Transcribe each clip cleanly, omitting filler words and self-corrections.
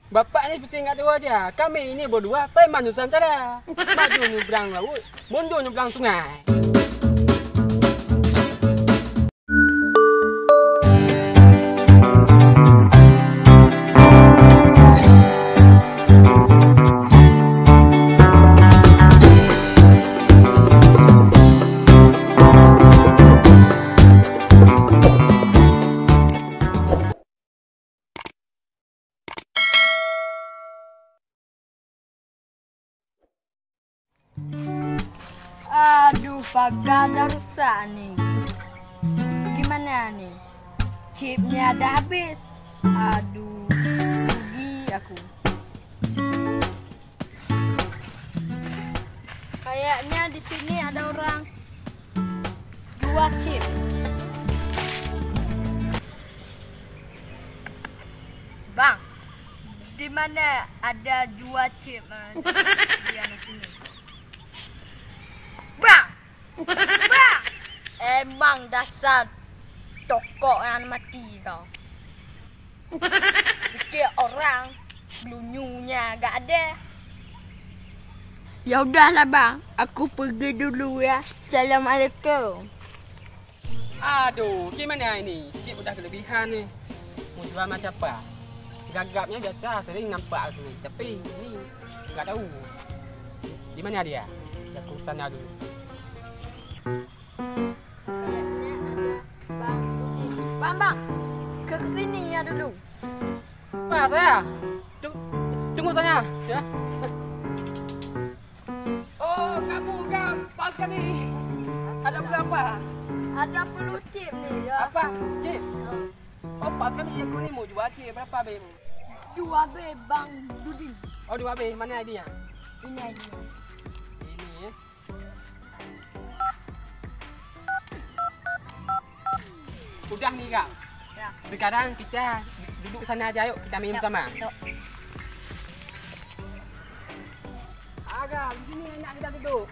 Bapak ni seperti ingat tahu aja. Kami ini berdua preman Nusantara. Maju nyebrang laut, mundur nyebrang sungai. Aduh, pagar dah rusak nih. Gimana nih? Chipnya dah habis. Aduh, rugi aku. Kayaknya di sini ada orang jual chip. Bang, di mana ada jual chip di anak sini? Bang! Bang! Emang dasar tokok yang mati kau. Fikir orang blunyunya gak ada. Ya udahlah bang, aku pergi dulu ya. Assalamualaikum. Aduh, gimana ini? Cip udah kelebihan ni. Mau jual macam apa? Gagapnya biasa, sering nampak sini. Tapi ni tak tahu. Di mana dia? Aku sana dulu. Kayaknya ada bang Budi. Bang, ke sini ya dulu. Pak, saya. Tunggu saya. Ya. Oh, kamu gampang sekali. Ada berapa? Ada perlu chip nih ya. Apa? Cip? Oh, pas kami aku ni mau jual cip. Berapa be? Dua be bang Budi. Oh, dua be. Mana dia? Ini aja. Ini ya. Udah nih kak. Ya. Sekarang kita duduk sana aja, yuk kita minum sama. Yuk. Agak, di sini enak kita duduk.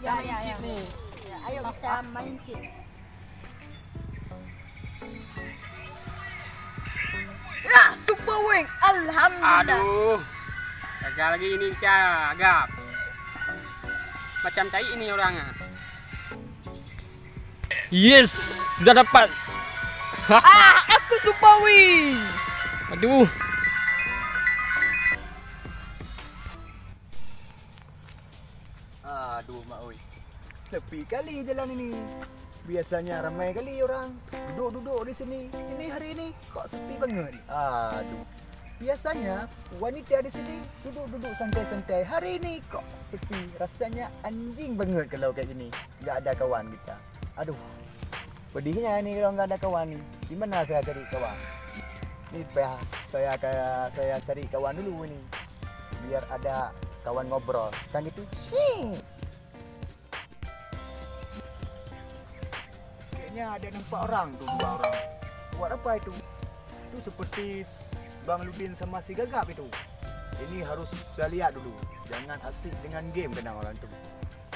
Ya, Kita ya, main ya. chip nih. Ya, ayo kita main chip. Ya, super wing. Alhamdulillah. Aduh, gagal lagi ini kita agak. Macam tai ini orangnya. Yes, sudah dapat. Aku super wing. Aduh. Aduh mak oi. Sepi kali jalan ini. Biasanya ramai kali orang duduk-duduk di sini. Ini hari ini kok sepi banget. Aduh. Biasanya wanita di sini duduk-duduk santai-santai. Hari ini kok sepi. Rasanya anjing banget kalau kayak gini. Enggak ada kawan kita. Aduh. Pedihnya ini kalau enggak ada kawan nih. Gimana saya cari kawan? Ini saya cari kawan dulu ini. Biar ada kawan ngobrol. Kan gitu. Sing. Kayaknya ada nampak orang tuh, dua orang. Buat apa itu? Itu seperti Bang Ludin sama si Gagap itu. Ini harus saya lihat dulu. Jangan asik dengan game kena orang tu.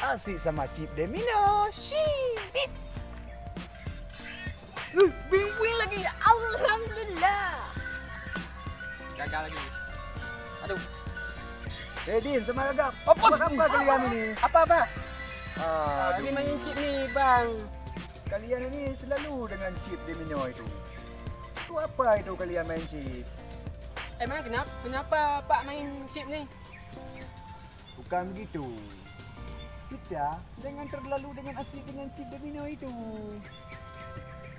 Asik sama chip Demino. Shit. Wing lagi. Alhamdulillah. Gagal lagi. Aduh. Din sama Gagap. Apa Buat apa kalian ini? Apa? Aduh. Lagi main chip nih, Bang. Kalian ini selalu dengan chip Demino itu. Itu apa itu kalian main chip? Emang kenapa Pak main chip nih? Bukan begitu. Kita jangan terlalu dengan asik dengan chip Demino itu.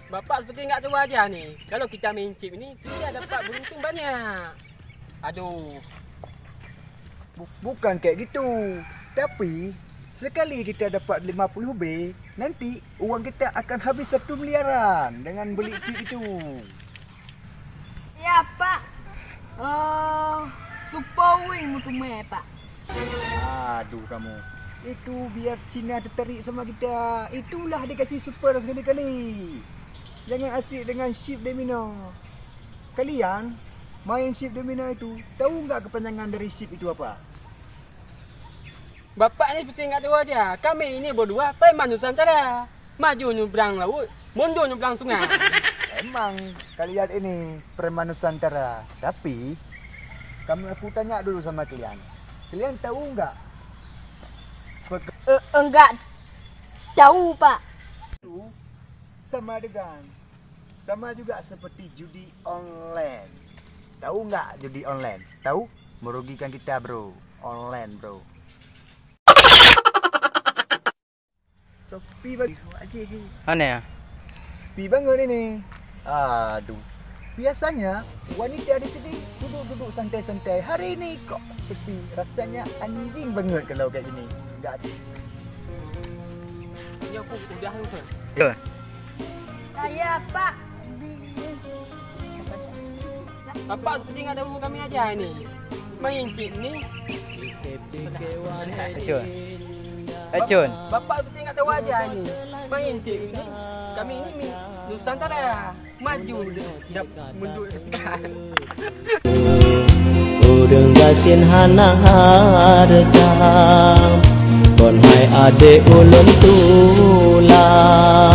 Bapak seperti enggak tahu aja nih. Kalau kita main chip ini, kita dapat beruntung banyak. Aduh. Bukan kayak gitu. Tapi sekali kita dapat 50B, nanti uang kita akan habis 1 miliaran dengan beli chip itu. Ya, Pak. Super wing mutu me, Pak. Aduh kamu. Itu biar Cina tertarik sama kita. Itulah dia kasih super sekali-kali. Jangan asyik dengan chip Demino. Kalian main chip Demino itu, tahu enggak kepanjangan dari chip itu apa? Bapak ni seperti enggak tahu aja. Kami ini berdua preman Nusantara. Maju nyebrang laut, mundur nyebrang sungai. Emang kalian ini preman Nusantara, tapi aku tanya dulu sama kalian. Kalian tahu enggak? Enggak tahu, Pak. Itu sama juga seperti judi online. Tahu enggak judi online? Tahu? Merugikan kita, bro. Online, bro. Sepi banget aja. Mana ya? Sepi banget ini. Aduh. Biasanya wanita di sini duduk-duduk santai-santai. Hari ini kok sepi. Rasanya anjing banget kalau kayak gini. Enggak ada. Ini aku udah tu. Ya. Saya, Pak. Bapak seperti enggak tahu kami aja ni. Main cik ni. Acun. Bapak seperti enggak tahu aja ni. Main cik ni. Kami ni Nusantara maju dah mundur depan. Udang gasin hana harta kon hai ade ulun tulang